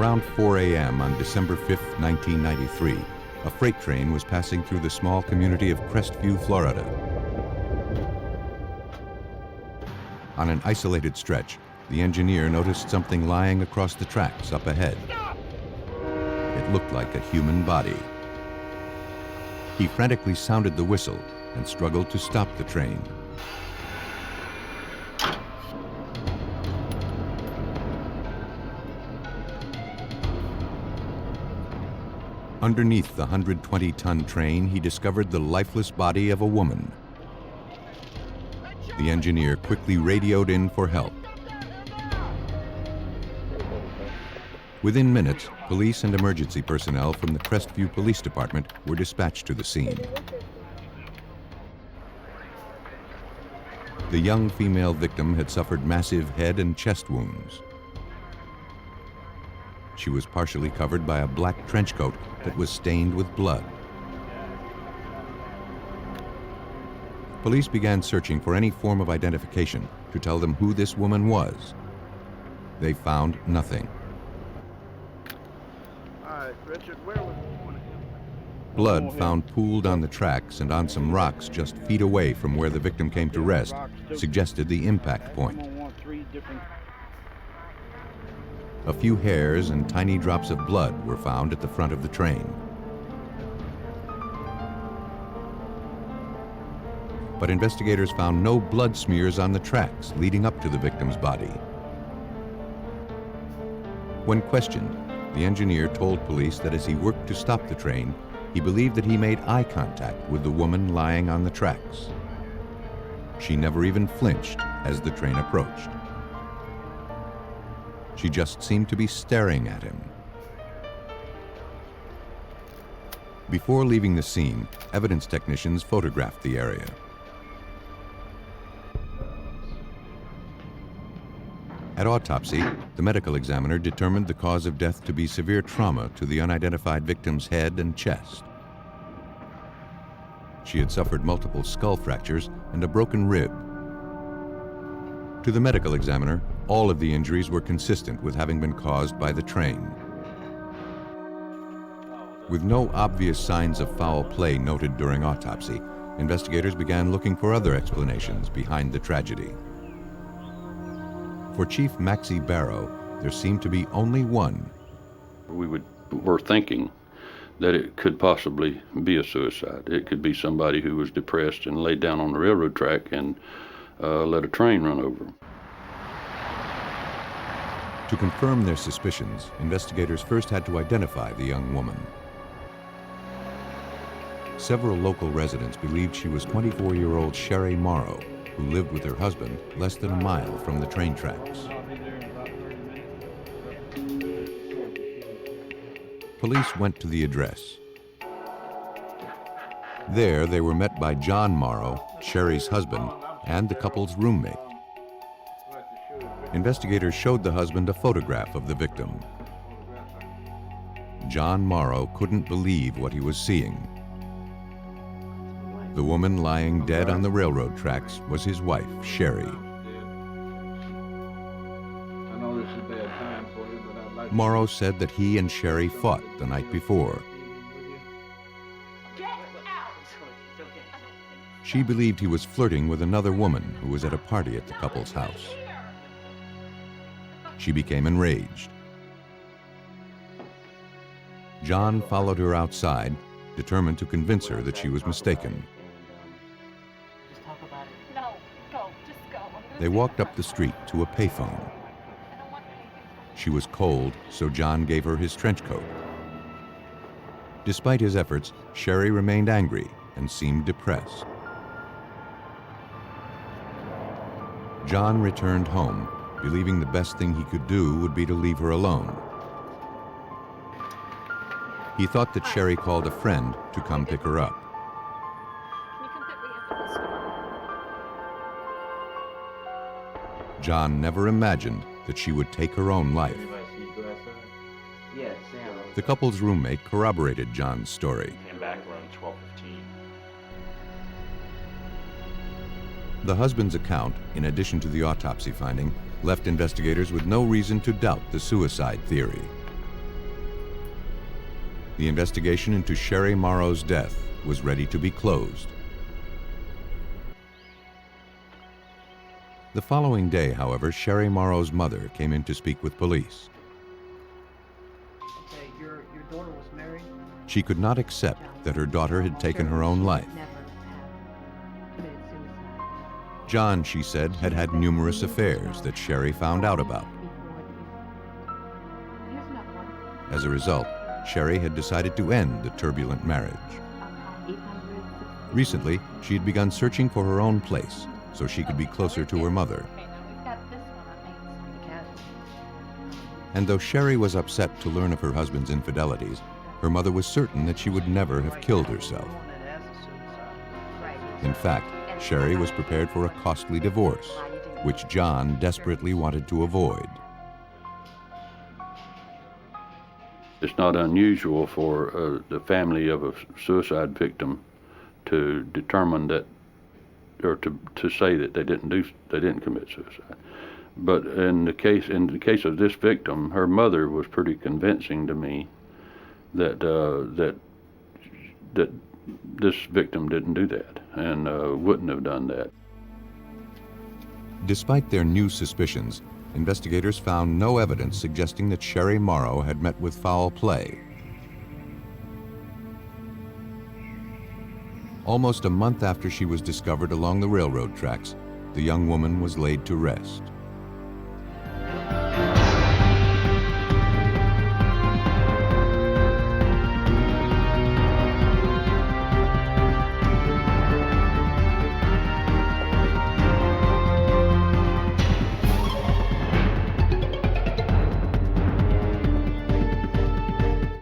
Around 4 a.m. on December 5, 1993, a freight train was passing through the small community of Crestview, Florida. On an isolated stretch, the engineer noticed something lying across the tracks up ahead. It looked like a human body. He frantically sounded the whistle and struggled to stop the train. Underneath the 120-ton train, he discovered the lifeless body of a woman. The engineer quickly radioed in for help. Within minutes, police and emergency personnel from the Crestview Police Department were dispatched to the scene. The young female victim had suffered massive head and chest wounds. She was partially covered by a black trench coat that was stained with blood. Police began searching for any form of identification to tell them who this woman was. They found nothing. Blood found pooled on the tracks and on some rocks just feet away from where the victim came to rest suggested the impact point. A few hairs and tiny drops of blood were found at the front of the train. But investigators found no blood smears on the tracks leading up to the victim's body. When questioned, the engineer told police that as he worked to stop the train, he believed that he made eye contact with the woman lying on the tracks. She never even flinched as the train approached. She just seemed to be staring at him. Before leaving the scene, evidence technicians photographed the area. At autopsy, the medical examiner determined the cause of death to be severe trauma to the unidentified victim's head and chest. She had suffered multiple skull fractures and a broken rib. To the medical examiner, all of the injuries were consistent with having been caused by the train. With no obvious signs of foul play noted during autopsy, investigators began looking for other explanations behind the tragedy. For Chief Maxie Barrow, there seemed to be only one. We were thinking that it could possibly be a suicide. It could be somebody who was depressed and laid down on the railroad track and let a train run over them. To confirm their suspicions, investigators first had to identify the young woman. Several local residents believed she was 24-year-old Sherry Morrow, who lived with her husband less than a mile from the train tracks. Police went to the address. There, they were met by John Morrow, Sherry's husband, and the couple's roommate. Investigators showed the husband a photograph of the victim. John Morrow couldn't believe what he was seeing. The woman lying dead on the railroad tracks was his wife, Sherry. Morrow said that he and Sherry fought the night before. She believed he was flirting with another woman who was at a party at the couple's house. She became enraged. John followed her outside, determined to convince her that she was mistaken. They walked up the street to a payphone. She was cold, so John gave her his trench coat. Despite his efforts, Sherry remained angry and seemed depressed. John returned home, believing the best thing he could do would be to leave her alone. He thought that Sherry called a friend to come pick her up. John never imagined that she would take her own life. The couple's roommate corroborated John's story. Came back around 12:15. The husband's account, in addition to the autopsy finding, left investigators with no reason to doubt the suicide theory. The investigation into Sherry Morrow's death was ready to be closed. The following day, however, Sherry Morrow's mother came in to speak with police. Okay, your daughter was married? She could not accept that her daughter had taken her own life. John, she said, had had numerous affairs that Sherry found out about. As a result, Sherry had decided to end the turbulent marriage. Recently, she had begun searching for her own place so she could be closer to her mother. And though Sherry was upset to learn of her husband's infidelities, her mother was certain that she would never have killed herself. In fact, Sherry was prepared for a costly divorce, which John desperately wanted to avoid. It's not unusual for the family of a suicide victim to determine that, or to say that they didn't commit suicide. But in the case of this victim, her mother was pretty convincing to me that that this victim didn't do that and wouldn't have done that. Despite their new suspicions, investigators found no evidence suggesting that Sherry Morrow had met with foul play. Almost a month after she was discovered along the railroad tracks, the young woman was laid to rest.